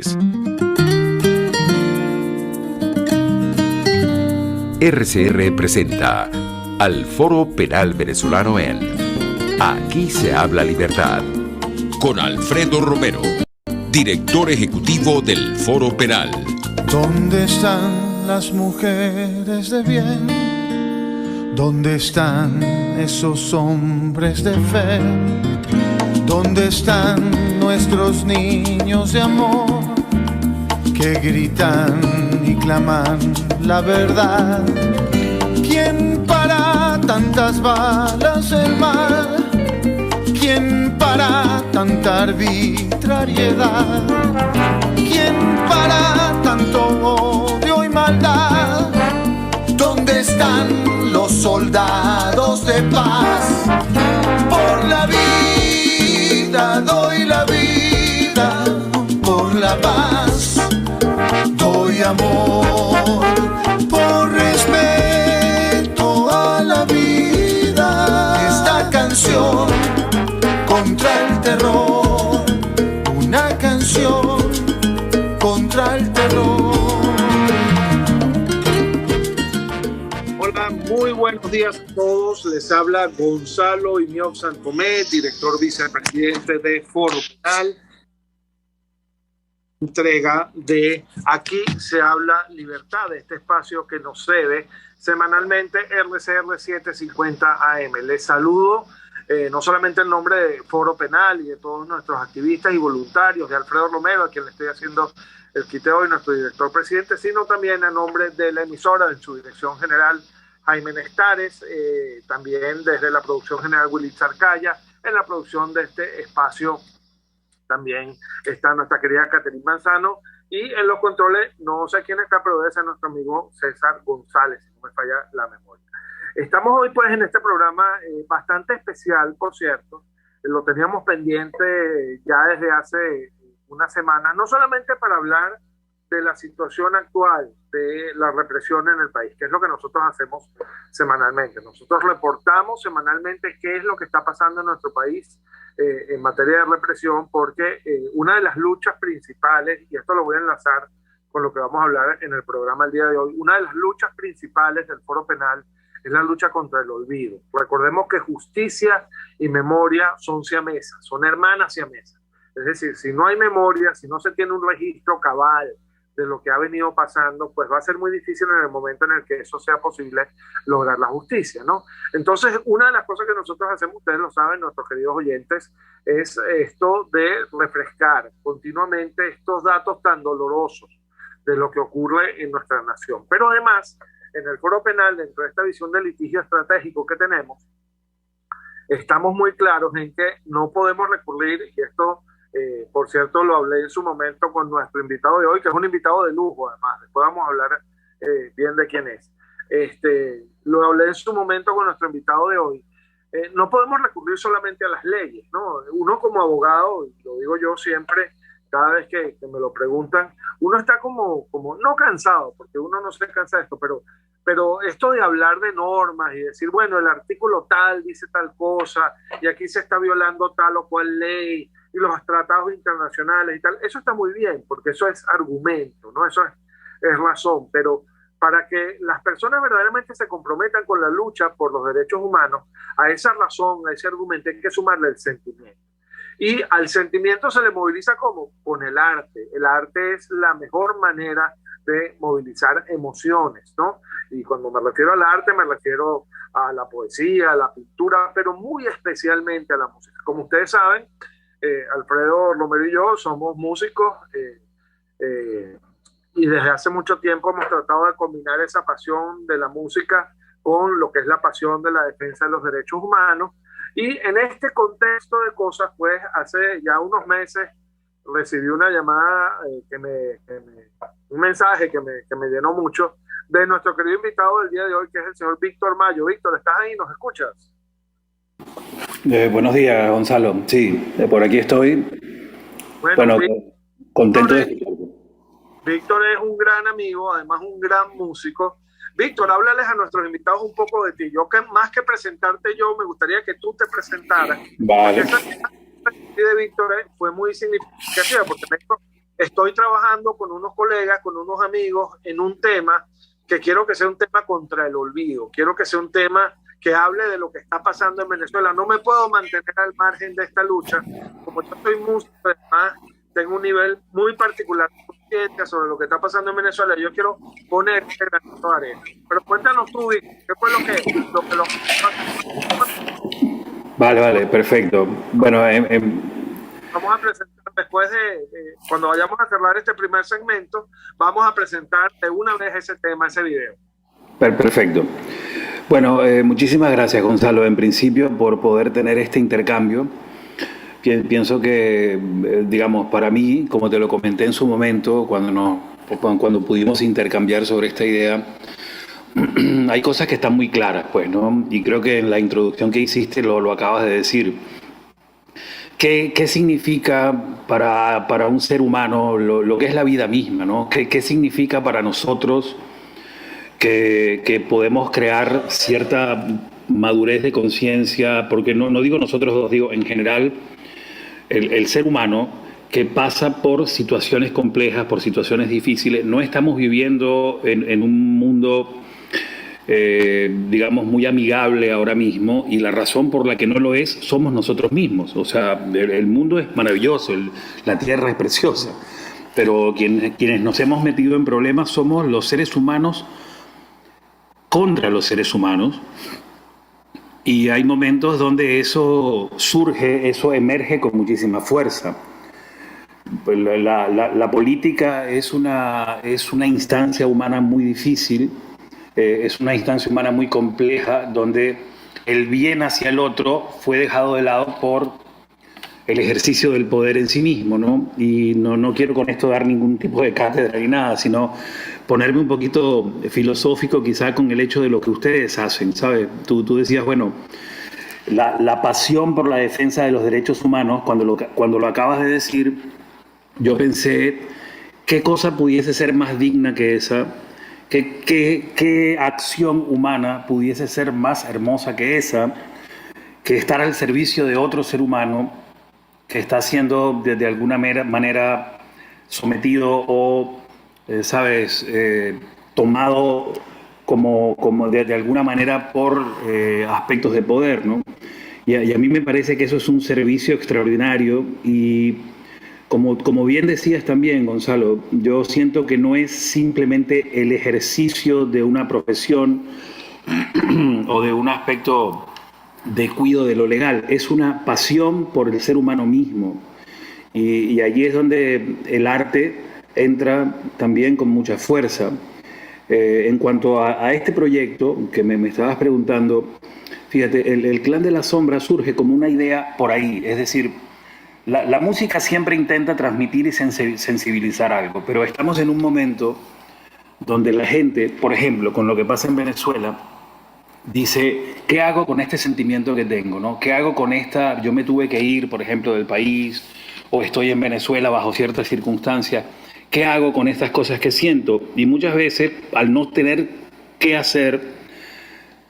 González. RCR presenta al Foro Penal Venezolano en Aquí se habla libertad, con Alfredo Romero, director ejecutivo del Foro Penal. ¿Dónde están las mujeres de bien? ¿Dónde están esos hombres de fe? ¿Dónde están nuestros niños de amor que gritan y claman la verdad? ¿Quién para tantas balas del mal? ¿Quién para tanta arbitrariedad? ¿Quién para tanto odio y maldad? ¿Dónde están los soldados de paz? Por la vida doy la vida, por la paz doy amor, por respeto a la vida. Esta canción contra el terror, una canción contra el terror. Hola, muy buenos días a todos. Les habla Gonzalo Iñoc Santomé, director vicepresidente de Foro Penal. Entrega de Aquí se habla libertad, este espacio que nos cede semanalmente RCR 750 AM. Les saludo no solamente en nombre de Foro Penal y de todos nuestros activistas y voluntarios, de Alfredo Romero, a quien le estoy haciendo el quite hoy, nuestro director presidente, sino también a nombre de la emisora, en su dirección general, Jaime Nestares, también desde la producción general Willy Zarcaya, en la producción de este espacio también está nuestra querida Caterina Manzano, y en los controles, no sé quién está, pero debe ser nuestro amigo César González, si no me falla la memoria. Estamos hoy pues en este programa bastante especial, por cierto, lo teníamos pendiente ya desde hace una semana, no solamente para hablar de la situación actual de la represión en el país, que es lo que nosotros hacemos semanalmente. Nosotros reportamos semanalmente qué es lo que está pasando en nuestro país en materia de represión, porque una de las luchas principales, y esto lo voy a enlazar con lo que vamos a hablar en el programa el día de hoy, una de las luchas principales del Foro Penal es la lucha contra el olvido. Recordemos que justicia y memoria son siamesas, son hermanas siamesas. Es decir, si no hay memoria, si no se tiene un registro cabal de lo que ha venido pasando, pues va a ser muy difícil en el momento en el que eso sea posible lograr la justicia, ¿no? Entonces, una de las cosas que nosotros hacemos, ustedes lo saben, nuestros queridos oyentes, es esto de refrescar continuamente estos datos tan dolorosos de lo que ocurre en nuestra nación. Pero además, en el Foro Penal, dentro de esta visión de litigio estratégico que tenemos, estamos muy claros en que no podemos recurrir, y esto por cierto, lo hablé en su momento con nuestro invitado de hoy, que es un invitado de lujo, además. Después vamos a hablar bien de quién es. Lo hablé en su momento con nuestro invitado de hoy. No podemos recurrir solamente a las leyes, ¿no? Uno como abogado, y lo digo yo siempre, cada vez que me lo preguntan, uno está como no cansado, porque uno no se cansa de esto, pero esto de hablar de normas y decir, bueno, el artículo tal dice tal cosa, y aquí se está violando tal o cual ley, y los tratados internacionales y tal, eso está muy bien, porque eso es argumento, ¿no? Eso es razón, pero para que las personas verdaderamente se comprometan con la lucha por los derechos humanos, a esa razón, a ese argumento, hay que sumarle el sentimiento. Y al sentimiento se le moviliza ¿cómo? Con el arte. El arte es la mejor manera de movilizar emociones, ¿no? Y cuando me refiero al arte, me refiero a la poesía, a la pintura, pero muy especialmente a la música. Como ustedes saben, Alfredo Romero y yo somos músicos y desde hace mucho tiempo hemos tratado de combinar esa pasión de la música con lo que es la pasión de la defensa de los derechos humanos. Y en este contexto de cosas, pues hace ya unos meses recibí una llamada, un mensaje que me llenó mucho, de nuestro querido invitado del día de hoy, que es el señor Víctor Mayo. Víctor, ¿estás ahí? ¿Nos escuchas? Buenos días, Gonzalo. Sí, por aquí estoy. Bueno, contento de escucharte. Víctor es un gran amigo, además un gran músico. Víctor, háblales a nuestros invitados un poco de ti. Yo, más que presentarte yo, me gustaría que tú te presentaras. Vale. Esa de Víctor fue muy significativa, porque estoy trabajando con unos colegas, con unos amigos en un tema que quiero que sea un tema contra el olvido, quiero que sea un tema que hable de lo que está pasando en Venezuela. No me puedo mantener al margen de esta lucha, como yo soy músico, además tengo un nivel muy particular de conciencia sobre lo que está pasando en Venezuela. Yo quiero poner este granito de arena. Pero cuéntanos tú, Vic, ¿qué fue lo que Vale, perfecto. Bueno, vamos a presentar después cuando vayamos a cerrar este primer segmento, vamos a presentar de una vez ese tema, ese video. Perfecto. Bueno, muchísimas gracias, Gonzalo, en principio, por poder tener este intercambio. Pienso que, digamos, para mí, como te lo comenté en su momento, cuando pudimos intercambiar sobre esta idea, hay cosas que están muy claras, pues, ¿no? Y creo que en la introducción que hiciste lo acabas de decir. ¿Qué significa para un ser humano lo que es la vida misma, ¿no? ¿Qué significa para nosotros que podemos crear cierta madurez de conciencia? Porque no digo nosotros dos, digo en general el ser humano que pasa por situaciones complejas, por situaciones difíciles. No estamos viviendo en un mundo, digamos, muy amigable ahora mismo, y la razón por la que no lo es somos nosotros mismos. O sea, el mundo es maravilloso, la tierra es preciosa, pero quienes nos hemos metido en problemas somos los seres humanos contra los seres humanos, y hay momentos donde eso surge, eso emerge con muchísima fuerza. Pues la política es una instancia humana muy difícil, es una instancia humana muy compleja, donde el bien hacia el otro fue dejado de lado por el ejercicio del poder en sí mismo, ¿no? Y no quiero con esto dar ningún tipo de cátedra ni nada, sino ponerme un poquito filosófico quizá con el hecho de lo que ustedes hacen, ¿sabes? Tú decías, bueno, la pasión por la defensa de los derechos humanos, cuando lo acabas de decir, yo pensé, ¿qué cosa pudiese ser más digna que esa? ¿Qué acción humana pudiese ser más hermosa que esa? Que estar al servicio de otro ser humano que está siendo de alguna manera sometido o, ¿sabes?, tomado como de alguna manera por aspectos de poder, ¿no? Y a mí me parece que eso es un servicio extraordinario, y como bien decías también, Gonzalo, yo siento que no es simplemente el ejercicio de una profesión o de un aspecto de cuidado de lo legal, es una pasión por el ser humano mismo. Y allí es donde el arte entra también con mucha fuerza. En cuanto a este proyecto que me estabas preguntando, fíjate, el Clan de la Sombra surge como una idea por ahí, es decir, la música siempre intenta transmitir y sensibilizar algo, pero estamos en un momento donde la gente, por ejemplo, con lo que pasa en Venezuela, dice, ¿qué hago con este sentimiento que tengo, ¿no? ¿Qué hago con esta? Yo me tuve que ir, por ejemplo, del país, o estoy en Venezuela bajo ciertas circunstancias. ¿Qué hago con estas cosas que siento? Y muchas veces, al no tener qué hacer,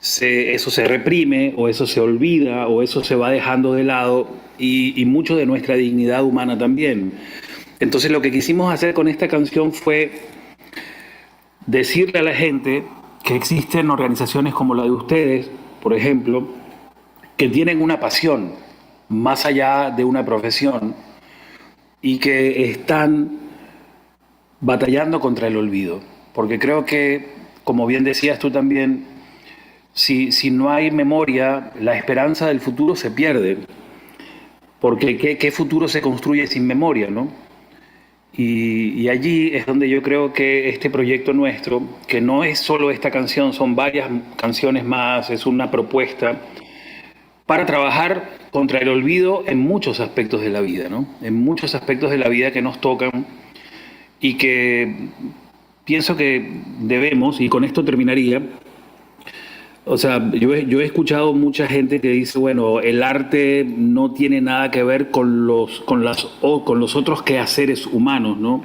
eso se reprime, o eso se olvida, o eso se va dejando de lado, y mucho de nuestra dignidad humana también. Entonces lo que quisimos hacer con esta canción fue decirle a la gente que existen organizaciones como la de ustedes, por ejemplo, que tienen una pasión más allá de una profesión y que están batallando contra el olvido. Porque creo que, como bien decías tú también, si no hay memoria, la esperanza del futuro se pierde. Porque ¿qué futuro se construye sin memoria, no? Y allí es donde yo creo que este proyecto nuestro, que no es solo esta canción, son varias canciones más, es una propuesta para trabajar contra el olvido en muchos aspectos de la vida, ¿no? En muchos aspectos de la vida que nos tocan y que pienso que debemos, y con esto terminaría. O sea, yo he escuchado mucha gente que dice, bueno, el arte no tiene nada que ver con los otros quehaceres humanos, ¿no?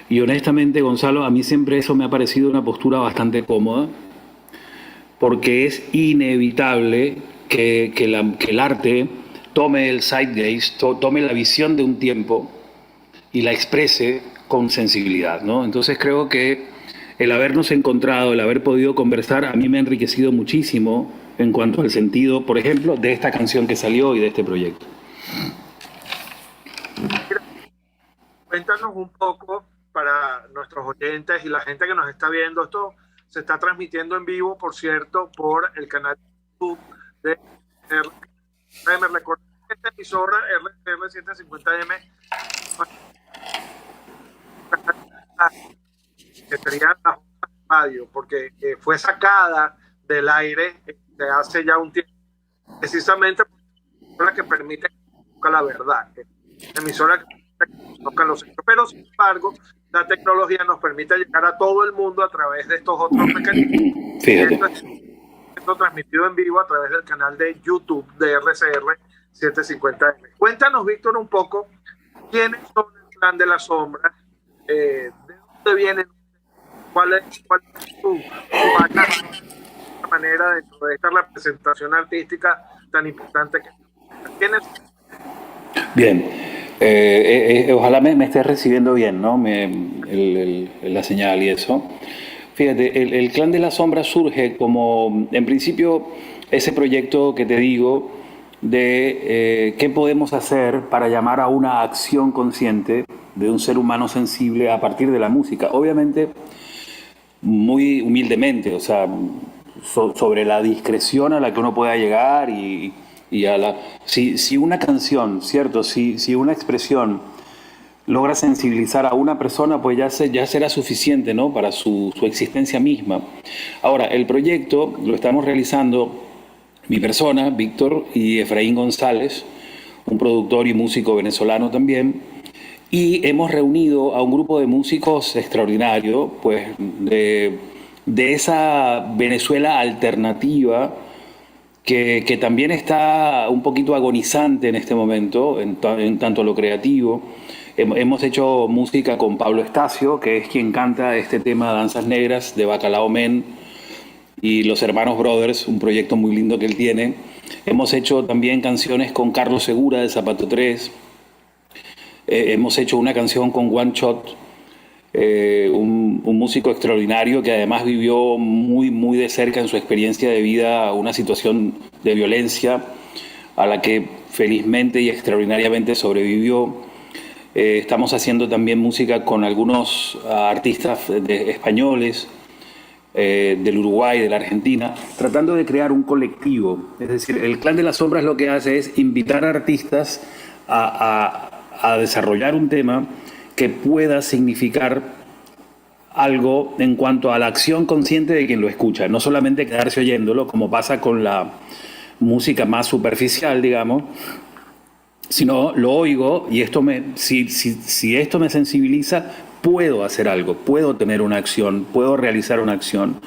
Y honestamente, Gonzalo, a mí siempre eso me ha parecido una postura bastante cómoda, porque es inevitable que el arte tome el zeitgeist, tome la visión de un tiempo y la exprese con sensibilidad, ¿no? Entonces creo que el habernos encontrado, el haber podido conversar, a mí me ha enriquecido muchísimo en cuanto al sentido, por ejemplo, de esta canción que salió y de este proyecto. Cuéntanos un poco para nuestros oyentes y la gente que nos está viendo. Esto se está transmitiendo en vivo, por cierto, por el canal de YouTube de RCR. Recuerden que esta emisora RCR750M, que sería la radio, porque fue sacada del aire hace ya un tiempo, precisamente por la que permite que conozca la verdad, emisora que conozca los hechos, pero sin embargo la tecnología nos permite llegar a todo el mundo a través de estos otros mecanismos. Fíjate. Esto transmitido en vivo a través del canal de YouTube de RCR 750M. Cuéntanos, Víctor, un poco quiénes son el Clan de la Sombra, de dónde vienen, cuál es tu manera dentro de esta representación artística tan importante que tienes. Bien, ojalá me estés recibiendo bien, ¿no? La señal y eso. Fíjate, el Clan de la Sombra surge como, en principio, ese proyecto que te digo de qué podemos hacer para llamar a una acción consciente de un ser humano sensible a partir de la música. Obviamente, muy humildemente, o sea, sobre la discreción a la que uno pueda llegar y a la... Si una canción, ¿cierto? Si una expresión logra sensibilizar a una persona, pues ya será suficiente, ¿no? Para su existencia misma. Ahora, el proyecto lo estamos realizando mi persona, Víctor, y Efraín González, un productor y músico venezolano también, y hemos reunido a un grupo de músicos extraordinario, pues de esa Venezuela alternativa que también está un poquito agonizante en este momento, en tanto lo creativo. Hemos hecho música con Pablo Estacio, que es quien canta este tema Danzas Negras de Bacalao Men, y los Hermanos Brothers, un proyecto muy lindo que él tiene. Hemos hecho también canciones con Carlos Segura de Zapato 3. Hemos hecho una canción con One Shot, un músico extraordinario que además vivió muy de cerca en su experiencia de vida una situación de violencia a la que felizmente y extraordinariamente sobrevivió. Estamos haciendo también música con algunos artistas españoles, del Uruguay, de la Argentina, tratando de crear un colectivo. Es decir, el Clan de las Sombras lo que hace es invitar a artistas a desarrollar un tema que pueda significar algo en cuanto a la acción consciente de quien lo escucha, no solamente quedarse oyéndolo, como pasa con la música más superficial, digamos, sino lo oigo y si esto me sensibiliza, puedo hacer algo, puedo tener una acción, puedo realizar una acción.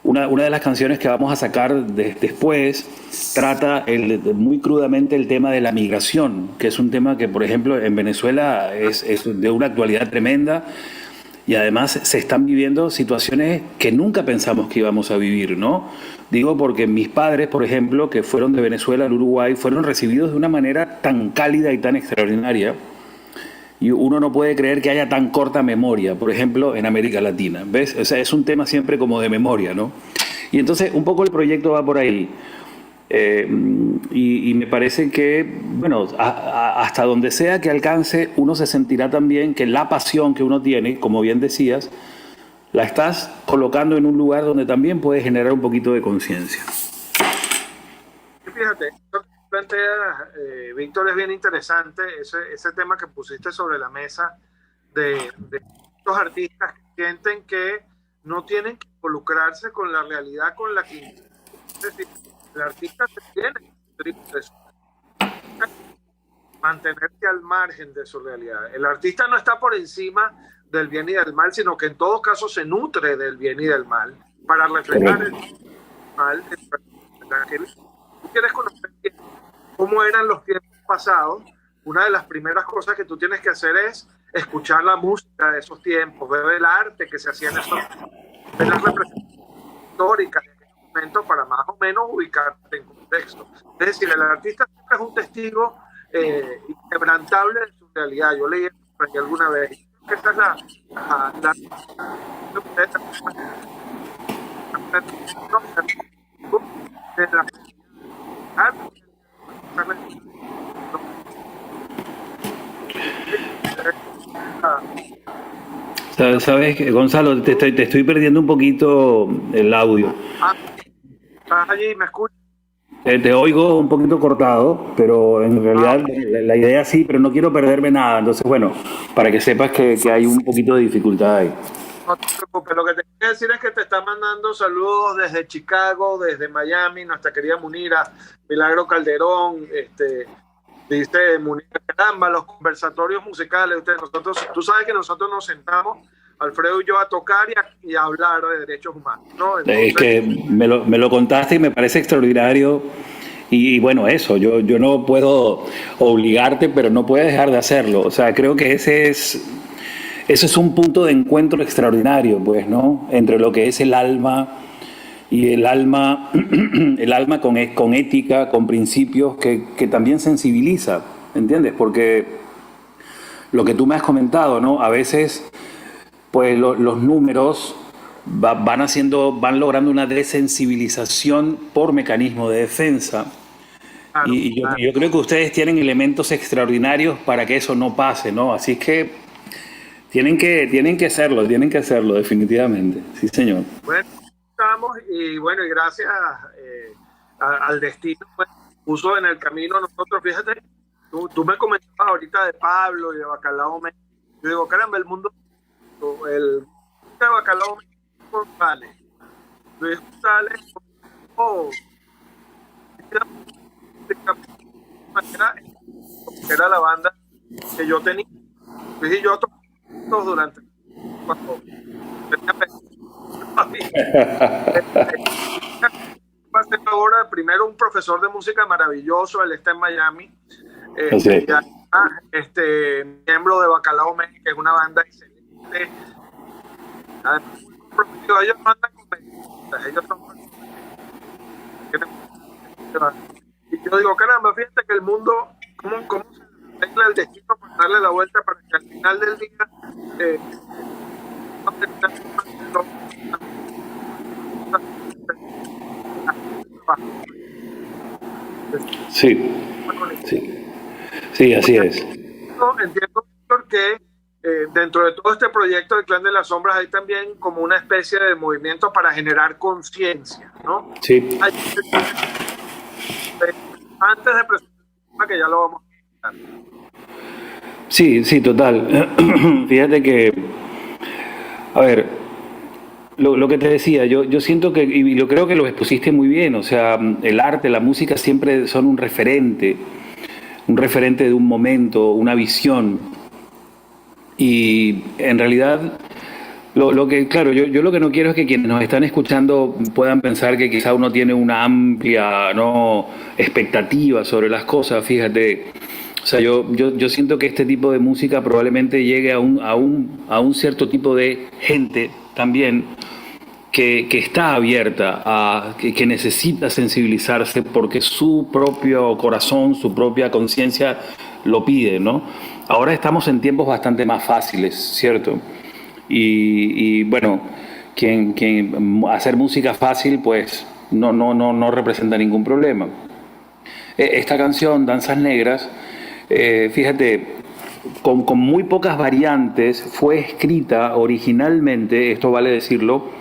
Una de las canciones que vamos a sacar después trata muy crudamente el tema de la migración, que es un tema que, por ejemplo, en Venezuela es de una actualidad tremenda y además se están viviendo situaciones que nunca pensamos que íbamos a vivir, ¿no? Digo porque mis padres, por ejemplo, que fueron de Venezuela al Uruguay, fueron recibidos de una manera tan cálida y tan extraordinaria. Y uno no puede creer que haya tan corta memoria, por ejemplo, en América Latina. ¿Ves? O sea, es un tema siempre como de memoria, ¿no? Y entonces un poco el proyecto va por ahí. Y me parece que, bueno, hasta donde sea que alcance, uno se sentirá también que la pasión que uno tiene, como bien decías, la estás colocando en un lugar donde también puede generar un poquito de conciencia. Fíjate, plantea, Víctor, es bien interesante ese tema que pusiste sobre la mesa de estos artistas que sienten que no tienen que involucrarse con la realidad con la que, es decir, el artista se tiene que mantenerse al margen de su realidad. El artista no está por encima del bien y del mal, sino que en todo caso se nutre del bien y del mal para reflejar el mal. Tú quieres conocer cómo eran los tiempos pasados. Una de las primeras cosas que tú tienes que hacer es escuchar la música de esos tiempos, ver el arte que se hacía en esos, ver las representaciones históricas en ese momento para más o menos ubicarte en contexto. Es decir, el artista siempre es un testigo inquebrantable de su realidad. Yo leí por ahí alguna vez. Esta es Sabes, Gonzalo, te estoy perdiendo un poquito el audio. ¿Estás allí? ¿Me escuchas? Te oigo un poquito cortado, pero en realidad la idea sí, pero no quiero perderme nada. Entonces, bueno, para que sepas que hay un poquito de dificultad ahí. No te preocupes, lo que te quiero decir es que te está mandando saludos desde Chicago, desde Miami, nuestra querida Munira, Milagro Calderón, dice Munira, caramba, los conversatorios musicales, tú sabes que nosotros nos sentamos, Alfredo y yo, a tocar y a hablar de derechos humanos, ¿no? Entonces, Es que me lo contaste y me parece extraordinario. Y bueno, eso, yo no puedo obligarte, pero no puedes dejar de hacerlo. O sea, creo que ese es un punto de encuentro extraordinario, pues, ¿no? Entre lo que es el alma y el alma con ética, con principios que también sensibiliza, ¿entiendes? Porque lo que tú me has comentado, ¿no? A veces, pues, los números van logrando una desensibilización por mecanismo de defensa. claro, Y claro. yo creo que ustedes tienen elementos extraordinarios para que eso no pase, ¿no? Así es que tienen que hacerlo, definitivamente. Sí, señor. Bueno, estamos y bueno, y gracias al destino, pues, puso en el camino nosotros, fíjate, tú me comentabas ahorita de Pablo y de Bacalao México. Yo digo, caramba, el mundo de Bacalao México vale. Luis González, oh, era la banda que yo tenía. Luis y yo tocamos durante cuando ahora primero un profesor de música maravilloso, él está en Miami, Sí. miembro de Bacalao México, que es una banda excelente. Muy comprometidos. Ellos mandan con ellos son y yo digo, caramba, fíjate que el mundo, ¿cómo se arregla el destino para darle la vuelta para que al final del día Sí, sí, sí, así es. Entiendo, Víctor, que dentro de todo este proyecto del Clan de las Sombras hay también como una especie de movimiento para generar conciencia, ¿no? Sí. Antes de presentar, que ya lo vamos a presentar. Sí, sí, total. Fíjate que, a ver, lo que te decía, yo siento que, y lo creo que lo expusiste muy bien, o sea, el arte, la música siempre son un referente de un momento, una visión. Y en realidad, claro, yo lo que no quiero es que quienes nos están escuchando puedan pensar que quizá uno tiene una amplia, ¿no?, expectativa sobre las cosas, fíjate. O sea, yo siento que este tipo de música probablemente llegue a un cierto tipo de gente también que está abierta, que necesita sensibilizarse porque su propio corazón, su propia conciencia lo pide, ¿no? Ahora estamos en tiempos bastante más fáciles, ¿cierto? Y bueno, quien hacer música fácil, pues no representa ningún problema. Esta canción, Danzas Negras, fíjate, con muy pocas variantes, fue escrita originalmente, esto vale decirlo,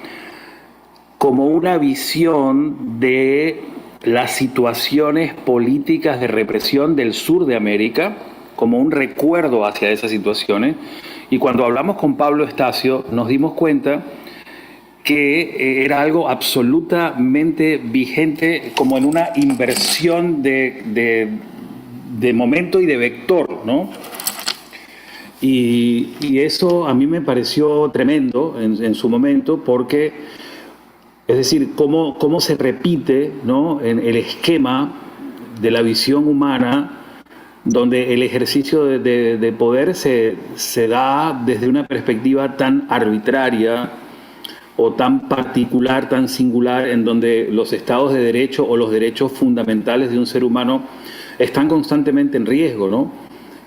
como una visión de las situaciones políticas de represión del sur de América, como un recuerdo hacia esas situaciones. Y cuando hablamos con Pablo Estacio, nos dimos cuenta que era algo absolutamente vigente, como en una inversión de momento y de vector, ¿no? Y eso a mí me pareció tremendo en su momento, porque, es decir, cómo se repite, ¿no?, en el esquema de la visión humana, donde el ejercicio de poder se da desde una perspectiva tan arbitraria o tan particular, tan singular, en donde los estados de derecho o los derechos fundamentales de un ser humano están constantemente en riesgo, ¿no?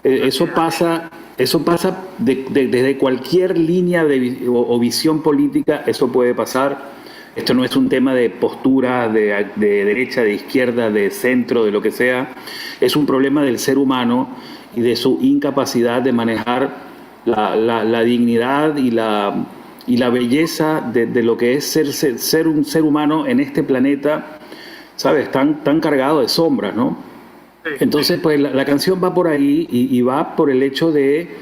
Eso pasa Eso pasa desde cualquier línea o visión política, eso puede pasar. Esto no es un tema de postura, de derecha, de izquierda, de centro, de lo que sea. Es un problema del ser humano y de su incapacidad de manejar la dignidad y la belleza de lo que es ser un ser humano en este planeta, ¿sabes? Tan cargado de sombras, ¿no? Entonces, pues la canción va por ahí y va por el hecho de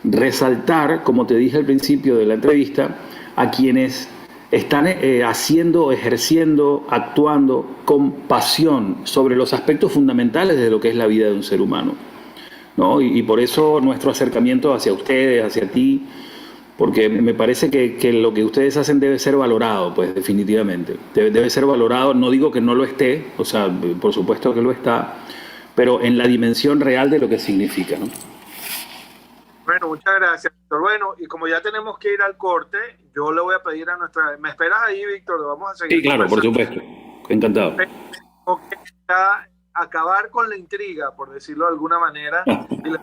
resaltar, como te dije al principio de la entrevista, a quienes están haciendo, ejerciendo, actuando con pasión sobre los aspectos fundamentales de lo que es la vida de un ser humano, ¿no? Y por eso nuestro acercamiento hacia ustedes, hacia ti, porque me parece que lo que ustedes hacen debe ser valorado, pues definitivamente. Debe ser valorado, no digo que no lo esté, o sea, por supuesto que lo está, pero en la dimensión real de lo que significa, ¿no? Bueno, muchas gracias, Víctor. Bueno, y como ya tenemos que ir al corte, yo le voy a pedir a nuestra... ¿Me esperas ahí, Víctor? Vamos a seguir. Sí, claro, por supuesto. Encantado. Tengo que acabar con la intriga, por decirlo de alguna manera, y la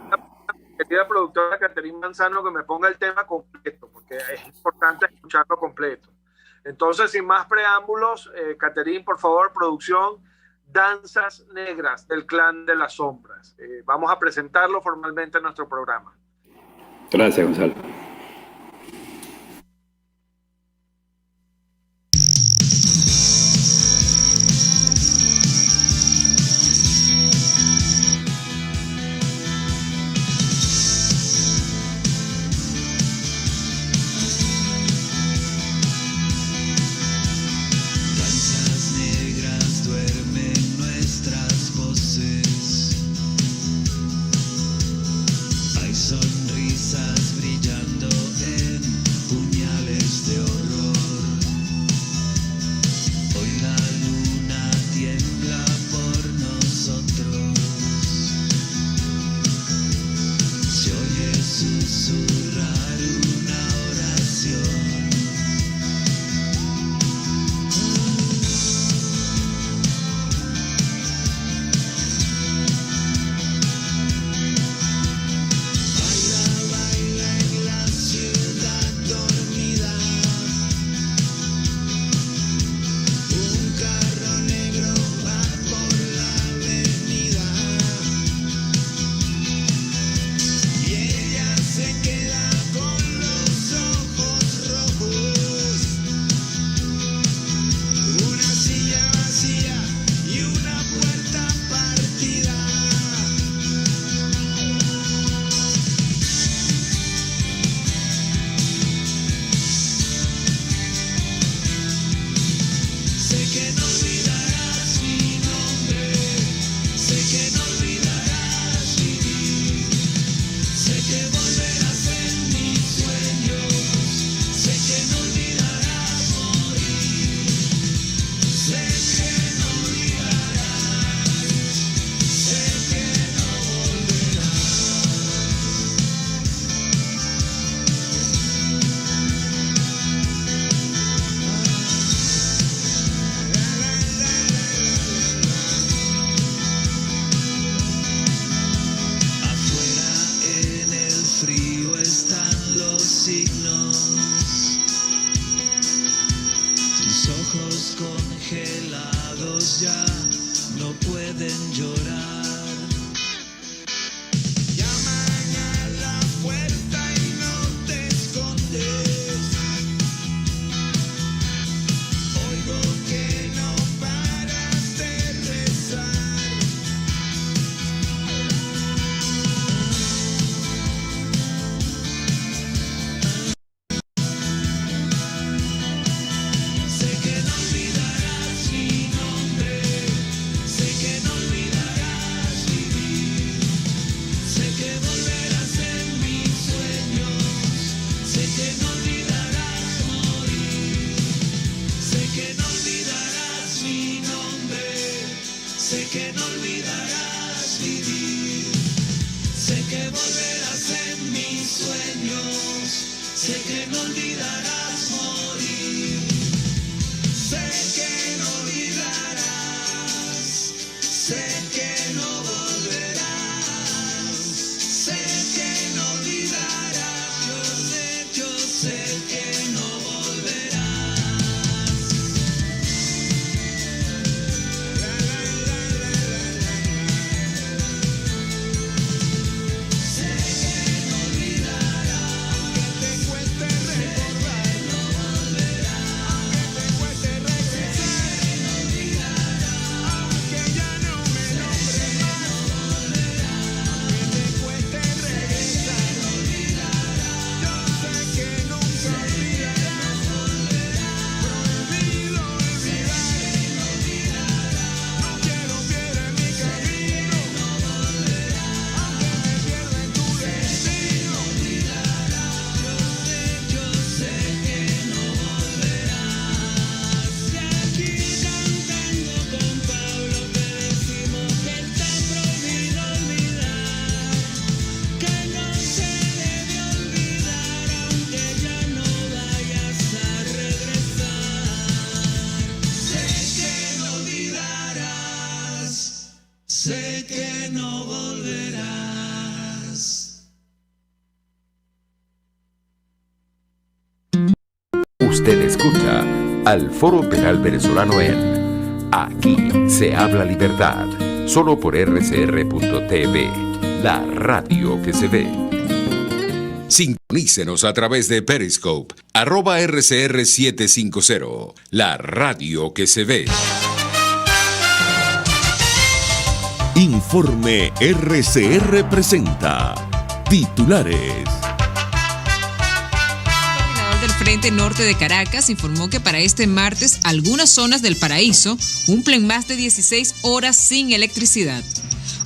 querida productora Caterina Manzano que me ponga el tema completo, porque es importante escucharlo completo. Entonces, sin más preámbulos, Caterina, por favor, producción, Danzas Negras del Clan de las Sombras. Vamos a presentarlo formalmente en nuestro programa. Gracias, Gonzalo. Sé que no volverás, sé que no olvidarás. Usted escucha al Foro Penal Venezolano en Aquí se habla libertad, solo por rcr.tv, la radio que se ve. Sintonícenos a través de Periscope, @RCR750, la radio que se ve. Informe RCR presenta titulares. Del Frente Norte de Caracas informó que para este martes algunas zonas del Paraíso cumplen más de 16 horas sin electricidad.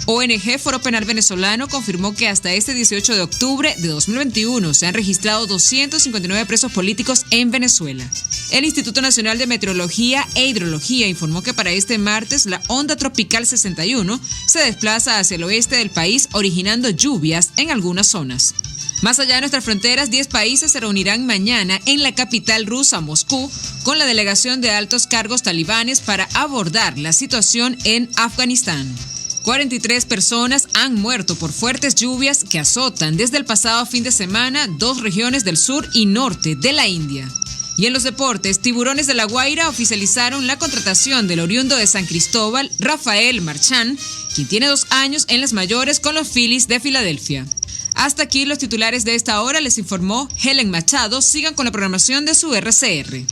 ONG Foro Penal Venezolano confirmó que hasta este 18 de octubre de 2021 se han registrado 259 presos políticos en Venezuela. El Instituto Nacional de Meteorología e Hidrología informó que para este martes la onda tropical 61 se desplaza hacia el oeste del país, originando lluvias en algunas zonas. Más allá de nuestras fronteras, 10 países se reunirán mañana en la capital rusa, Moscú, con la delegación de altos cargos talibanes para abordar la situación en Afganistán. 43 personas han muerto por fuertes lluvias que azotan desde el pasado fin de semana 2 regiones del sur y norte de la India. Y en los deportes, Tiburones de La Guaira oficializaron la contratación del oriundo de San Cristóbal, Rafael Marchán, quien tiene 2 años en las mayores con los Phillies de Filadelfia. Hasta aquí los titulares de esta hora, les informó Helen Machado. Sigan con la programación de su RCR.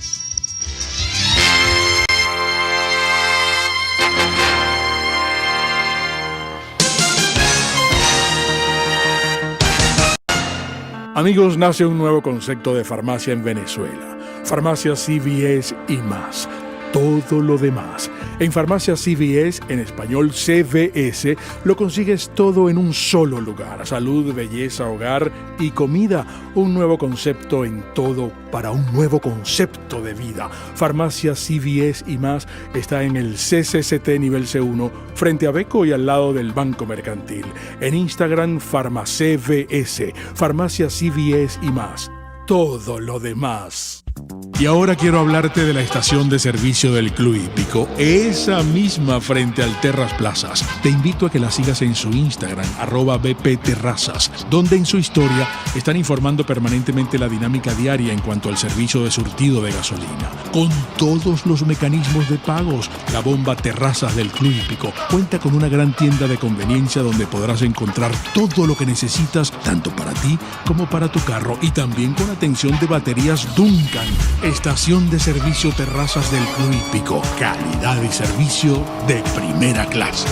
Amigos, nace un nuevo concepto de farmacia en Venezuela. Farmacia CVS y más. Todo lo demás. En Farmacia CVS, en español CVS, lo consigues todo en un solo lugar. Salud, belleza, hogar y comida. Un nuevo concepto en todo para un nuevo concepto de vida. Farmacia CVS y más está en el CCCT nivel C1, frente a Beco y al lado del Banco Mercantil. En Instagram, FarmaCVS. Farmacia CVS y más. Todo lo demás. Y ahora quiero hablarte de la estación de servicio del Club Hípico, esa misma frente al Terras Plazas. Te invito a que la sigas en su Instagram, @bpterrazas, donde en su historia están informando permanentemente la dinámica diaria en cuanto al servicio de surtido de gasolina. Con todos los mecanismos de pagos, la bomba Terrazas del Club Hípico cuenta con una gran tienda de conveniencia donde podrás encontrar todo lo que necesitas, tanto para ti como para tu carro, y también con atención de baterías Duncan. Estación de servicio Terrazas del Club Hípico. Calidad y servicio de primera clase.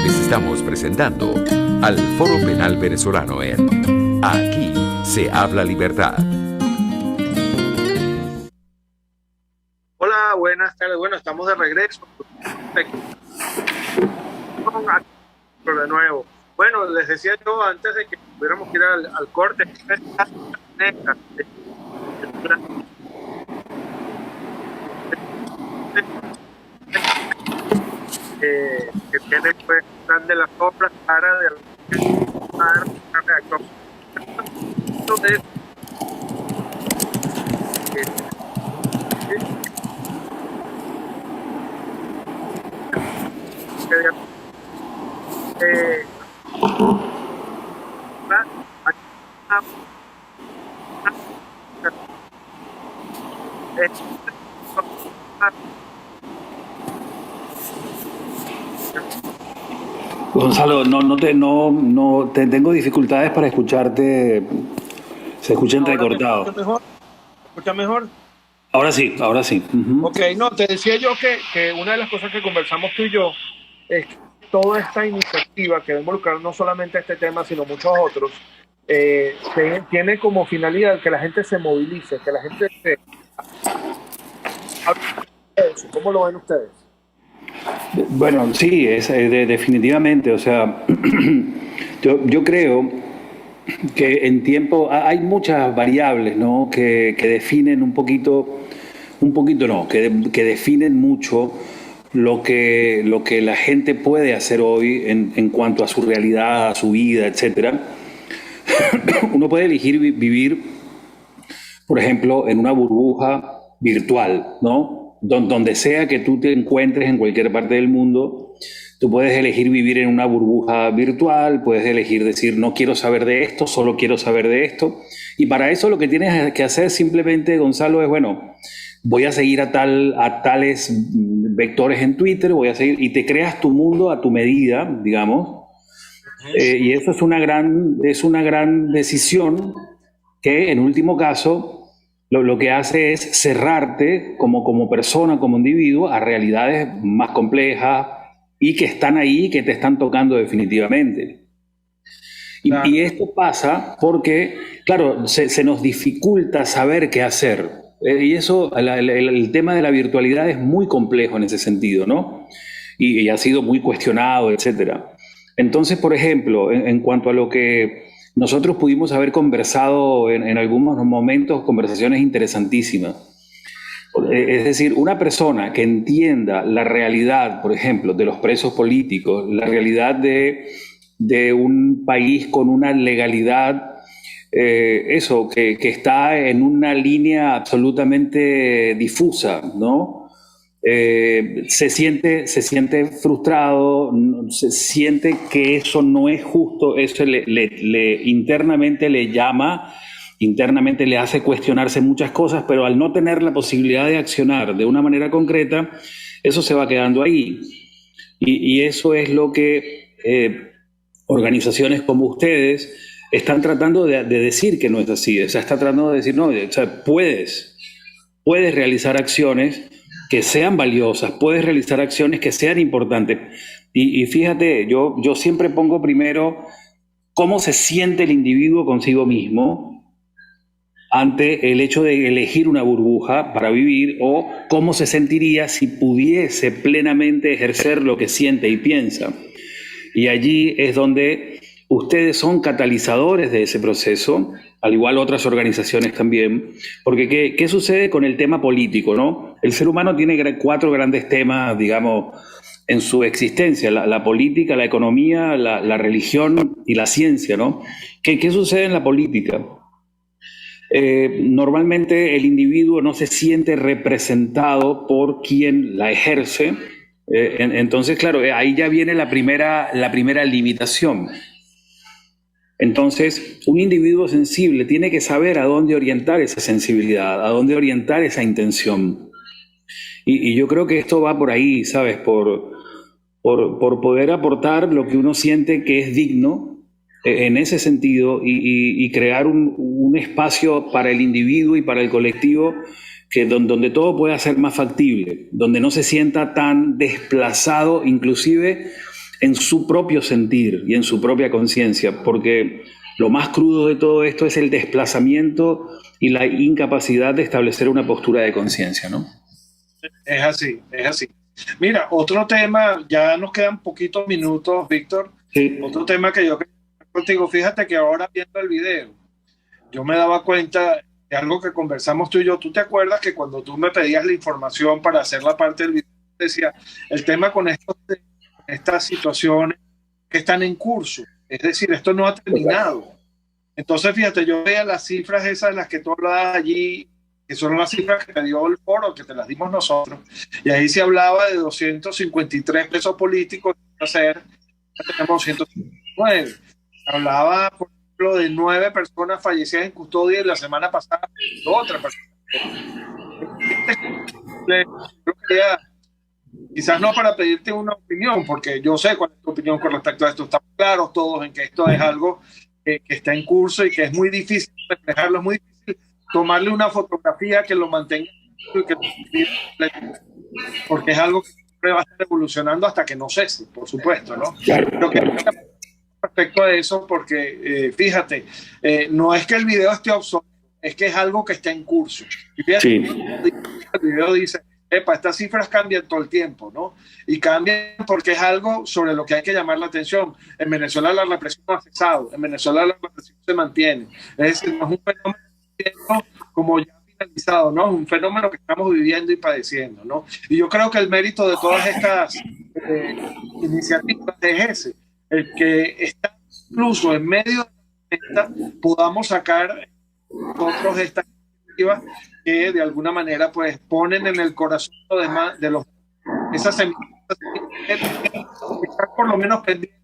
Les estamos presentando al Foro Penal Venezolano en Aquí se habla libertad. Hola, buenas tardes. Bueno, estamos de regreso. Pero de nuevo. Bueno, les decía yo antes de que tuviéramos que ir al corte, que tiene pues plan de las soplas para de reactor. Entonces, Eh, Gonzalo, no te tengo dificultades para escucharte. Se escucha Ahora me entrecortado. escucha mejor. ¿Me escucha mejor? Ahora sí, ahora sí. Ujú. Ok, no, te decía yo que una de las cosas que conversamos tú y yo es que toda esta iniciativa que va a involucrar no solamente este tema, sino muchos otros, tiene como finalidad que la gente se movilice, que la gente se... ¿Cómo lo ven ustedes? Bueno, sí, definitivamente. O sea, yo creo que en tiempo hay muchas variables, ¿no? Que definen un poquito no, que definen mucho lo que la gente puede hacer hoy en cuanto a su realidad, a su vida, etcétera. Uno puede elegir vivir, por ejemplo, en una burbuja virtual, ¿no? Donde sea que tú te encuentres en cualquier parte del mundo, tú puedes elegir vivir en una burbuja virtual, puedes elegir decir no quiero saber de esto, solo quiero saber de esto. Y para eso lo que tienes que hacer simplemente, Gonzalo, es bueno, voy a seguir a tales vectores en Twitter, voy a seguir, y te creas tu mundo a tu medida, digamos. Y eso es una gran decisión que en último caso lo que hace es cerrarte como persona, como individuo, a realidades más complejas y que están ahí, que te están tocando definitivamente. Claro. Y esto pasa porque, claro, se nos dificulta saber qué hacer. Y eso, el tema de la virtualidad es muy complejo en ese sentido, ¿no? Y ha sido muy cuestionado, etcétera. Entonces, por ejemplo, en cuanto a lo que nosotros pudimos haber conversado en algunos momentos, conversaciones interesantísimas. Es decir, una persona que entienda la realidad, por ejemplo, de los presos políticos, la realidad de un país con una legalidad, que está en una línea absolutamente difusa, ¿no? Se siente frustrado, se siente que eso no es justo, eso internamente le hace cuestionarse muchas cosas, pero al no tener la posibilidad de accionar de una manera concreta, eso se va quedando ahí. Y eso es lo que organizaciones como ustedes están tratando de decir que no es así. O sea, está tratando de decir, no, o sea, puedes realizar acciones que sean valiosas, puedes realizar acciones que sean importantes. Y fíjate, yo siempre pongo primero cómo se siente el individuo consigo mismo ante el hecho de elegir una burbuja para vivir, o cómo se sentiría si pudiese plenamente ejercer lo que siente y piensa. Y allí es donde ustedes son catalizadores de ese proceso, al igual otras organizaciones también, porque ¿qué sucede con el tema político, no? El ser humano tiene 4 grandes temas, digamos, en su existencia: la política, la economía, la religión y la ciencia, ¿no? ¿Qué sucede en la política? Normalmente el individuo no se siente representado por quien la ejerce. Entonces, claro, ahí ya viene la primera limitación. Entonces, un individuo sensible tiene que saber a dónde orientar esa sensibilidad, a dónde orientar esa intención. Y yo creo que esto va por ahí, ¿sabes? Por poder aportar lo que uno siente que es digno en ese sentido, y crear un espacio para el individuo y para el colectivo donde todo pueda ser más factible, donde no se sienta tan desplazado, inclusive en su propio sentir y en su propia conciencia, porque lo más crudo de todo esto es el desplazamiento y la incapacidad de establecer una postura de conciencia, ¿no? Es así, es así. Mira, otro tema, ya nos quedan poquitos minutos, Víctor. Sí. Otro tema que yo quería hablar contigo, fíjate que ahora viendo el video, yo me daba cuenta de algo que conversamos tú y yo. ¿Tú te acuerdas que cuando tú me pedías la información para hacer la parte del video, decía el tema con estas situaciones que están en curso? Es decir, esto no ha terminado. Entonces, fíjate, yo veía las cifras esas de las que tú hablabas allí, que son las cifras que te dio el foro, que te las dimos nosotros, y ahí se hablaba de 253 presos políticos, ya tenemos 159. Hablaba, por ejemplo, de 9 personas fallecidas en custodia, y la semana pasada otra persona. Yo quería, quizás no para pedirte una opinión, porque yo sé cuál es tu opinión con respecto a esto. Estamos claros todos en que esto es algo que está en curso y que es muy difícil reflejarlo, es muy difícil tomarle una fotografía que lo mantenga y que porque es algo que siempre va a estar evolucionando hasta que no cese, por supuesto, ¿no? Lo que respecto a eso, porque fíjate, no es que el video esté obsoleto, es que es algo que está en curso. Y fíjate, sí. El video dice, estas cifras cambian todo el tiempo, ¿no? Y cambian porque es algo sobre lo que hay que llamar la atención. En Venezuela la represión no ha cesado, en Venezuela la represión se mantiene. Es decir, no es un fenómeno como ya finalizado, ¿no? Es un fenómeno que estamos viviendo y padeciendo, ¿no? Y yo creo que el mérito de todas estas iniciativas es ese, el que está incluso en medio de esta podamos sacar otros de estas iniciativas que de alguna manera pues ponen en el corazón de los esas semillas, estar por lo menos pendientes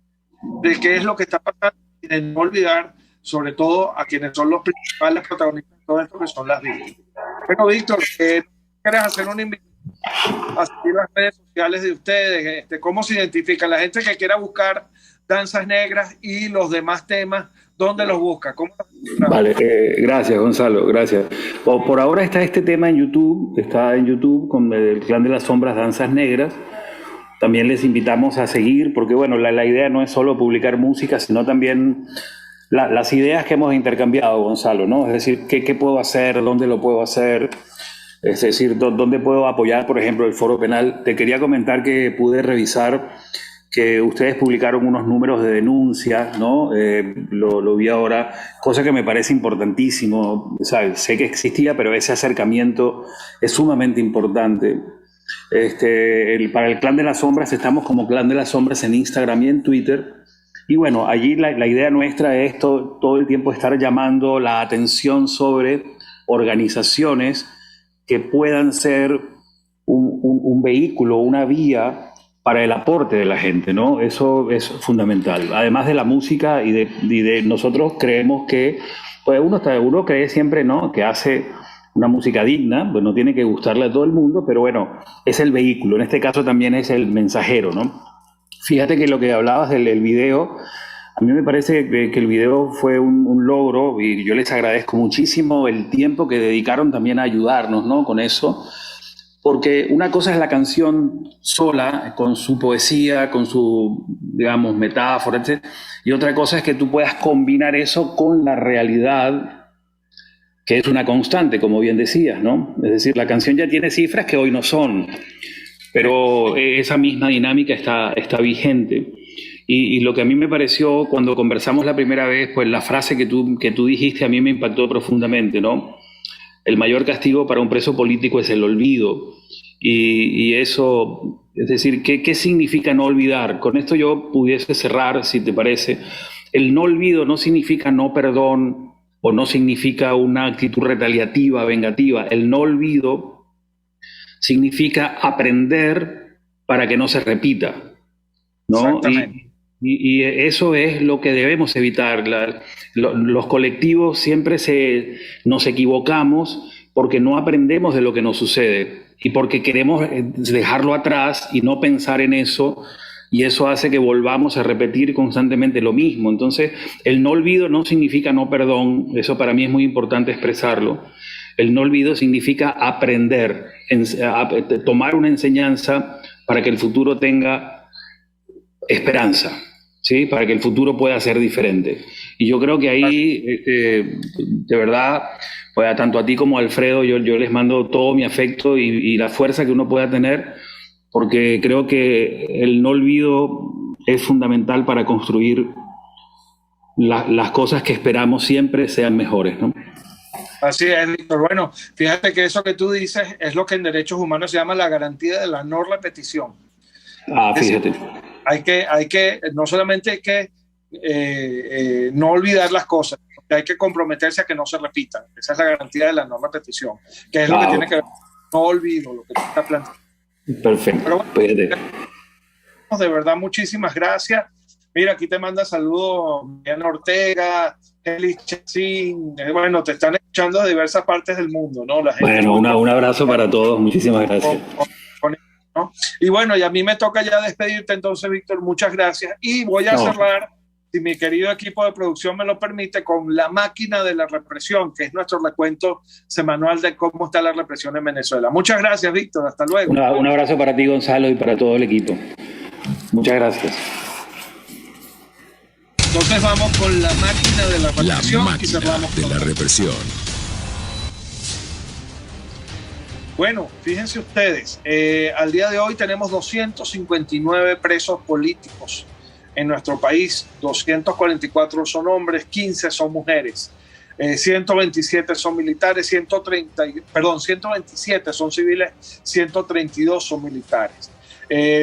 de qué es lo que está pasando y de no olvidar sobre todo a quienes son los principales protagonistas de todo esto, que son las víctimas. Bueno, Víctor, ¿quieres hacer una invitación a seguir las redes sociales de ustedes? ¿Cómo se identifica la gente que quiera buscar Danzas Negras y los demás temas? ¿Dónde los busca? ¿Cómo los Vale, gracias Gonzalo, gracias. Por ahora está este tema en YouTube, está en YouTube con el Clan de las Sombras Danzas Negras. También les invitamos a seguir, porque bueno, la idea no es solo publicar música, sino también las ideas que hemos intercambiado, Gonzalo, ¿no? Es decir, ¿qué puedo hacer? ¿Dónde lo puedo hacer? Es decir, ¿dónde puedo apoyar, por ejemplo, el Foro Penal? Te quería comentar que pude revisar que ustedes publicaron unos números de denuncia, ¿no? Lo vi ahora, cosa que me parece importantísimo. O sea, sé que existía, pero ese acercamiento es sumamente importante. Para el Clan de las Sombras estamos como Clan de las Sombras en Instagram y en Twitter. Y bueno, allí la idea nuestra es todo el tiempo estar llamando la atención sobre organizaciones que puedan ser un vehículo, una vía para el aporte de la gente, ¿no? Eso es fundamental. Además de la música y de nosotros creemos que, pues uno cree siempre, ¿no?, que hace una música digna, pues no tiene que gustarle a todo el mundo, pero bueno, es el vehículo. En este caso también es el mensajero, ¿no? Fíjate que lo que hablabas del video, a mí me parece que el video fue un logro y yo les agradezco muchísimo el tiempo que dedicaron también a ayudarnos, ¿no?, con eso. Porque una cosa es la canción sola, con su poesía, con su, digamos, metáfora, etc. Y otra cosa es que tú puedas combinar eso con la realidad, que es una constante, como bien decías, ¿no? Es decir, la canción ya tiene cifras que hoy no son, pero esa misma dinámica está vigente. Y lo que a mí me pareció cuando conversamos la primera vez, pues la frase que tú dijiste a mí me impactó profundamente, ¿no? El mayor castigo para un preso político es el olvido. Y eso, es decir, ¿qué significa no olvidar? Con esto yo pudiese cerrar, si te parece. El no olvido no significa no perdón o no significa una actitud retaliativa, vengativa. El no olvido significa aprender para que no se repita, ¿no? Y eso es lo que debemos evitar. Los colectivos siempre nos equivocamos porque no aprendemos de lo que nos sucede y porque queremos dejarlo atrás y no pensar en eso, y eso hace que volvamos a repetir constantemente lo mismo. Entonces, el no olvido no significa no perdón, eso para mí es muy importante expresarlo. El no olvido significa aprender, tomar una enseñanza para que el futuro tenga esperanza, ¿sí? Para que el futuro pueda ser diferente. Y yo creo que ahí, de verdad, pues tanto a ti como a Alfredo, yo les mando todo mi afecto y la fuerza que uno pueda tener, porque creo que el no olvido es fundamental para construir las cosas que esperamos siempre sean mejores, ¿no? Así es, Víctor. Bueno, fíjate que eso que tú dices es lo que en derechos humanos se llama la garantía de la no repetición. Fíjate. Hay que no solamente hay que no olvidar las cosas, hay que comprometerse a que no se repitan. Esa es la garantía de la no repetición, que es lo que tiene que ver con no olvido, lo que tú estás planteando. Perfecto. Pero bueno, de verdad, muchísimas gracias. Mira, aquí te manda saludos Diana Ortega, Eli Chacín, bueno, te están escuchando de diversas partes del mundo, ¿no? La gente Bueno, un abrazo para todos, muchísimas gracias. ¿no? Y bueno, y a mí me toca ya despedirte, entonces, Víctor, muchas gracias. Y voy a cerrar, si mi querido equipo de producción me lo permite, con La Máquina de la Represión, que es nuestro recuento semanal de cómo está la represión en Venezuela. Muchas gracias, Víctor, hasta luego. Un abrazo para ti, Gonzalo, y para todo el equipo. Muchas gracias. Entonces vamos con La Máquina de la Represión. La Máquina de la Represión. Bueno, fíjense ustedes, al día de hoy tenemos 259 presos políticos en nuestro país, 244 son hombres, 15 son mujeres, 127 son militares, 127 son civiles, 132 son militares.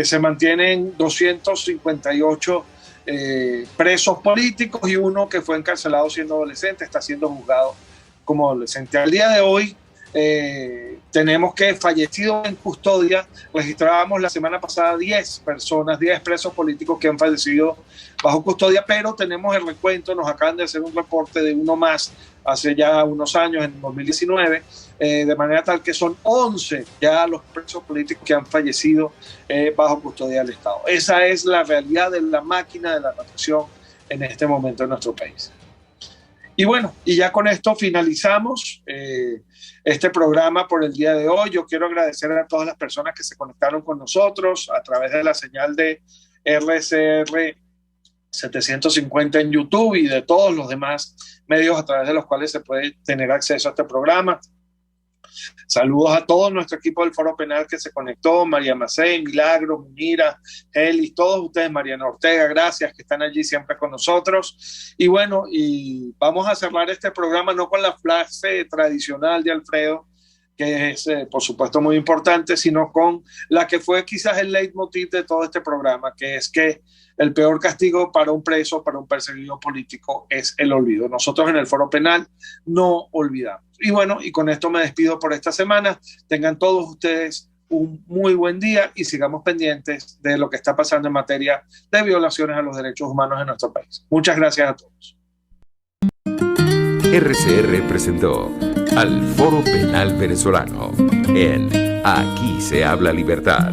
Se mantienen 258 presos políticos y uno que fue encarcelado siendo adolescente, está siendo juzgado como adolescente. Al día de hoy tenemos que fallecidos en custodia, registrábamos la semana pasada 10 personas, 10 presos políticos que han fallecido bajo custodia, pero tenemos el recuento, nos acaban de hacer un reporte de uno más hace ya unos años, en 2019, de manera tal que son 11 ya los presos políticos que han fallecido bajo custodia del Estado. Esa es la realidad de la máquina de la represión en este momento en nuestro país. Y bueno, y ya con esto finalizamos este programa por el día de hoy. Yo quiero agradecer a todas las personas que se conectaron con nosotros a través de la señal de RCR 750 en YouTube y de todos los demás medios a través de los cuales se puede tener acceso a este programa. Saludos a todo nuestro equipo del Foro Penal que se conectó, María Macei, Milagro, Munira, Elis, todos ustedes, Mariana Ortega, gracias, que están allí siempre con nosotros. Y bueno, y vamos a cerrar este programa no con la frase tradicional de Alfredo, que es por supuesto muy importante, sino con la que fue quizás el leitmotiv de todo este programa, que es que el peor castigo para un preso, para un perseguido político, es el olvido. Nosotros en el Foro Penal no olvidamos. Y bueno, y con esto me despido por esta semana. Tengan todos ustedes un muy buen día y sigamos pendientes de lo que está pasando en materia de violaciones a los derechos humanos en nuestro país. Muchas gracias a todos. RCR presentó al Foro Penal Venezolano en Aquí se habla libertad.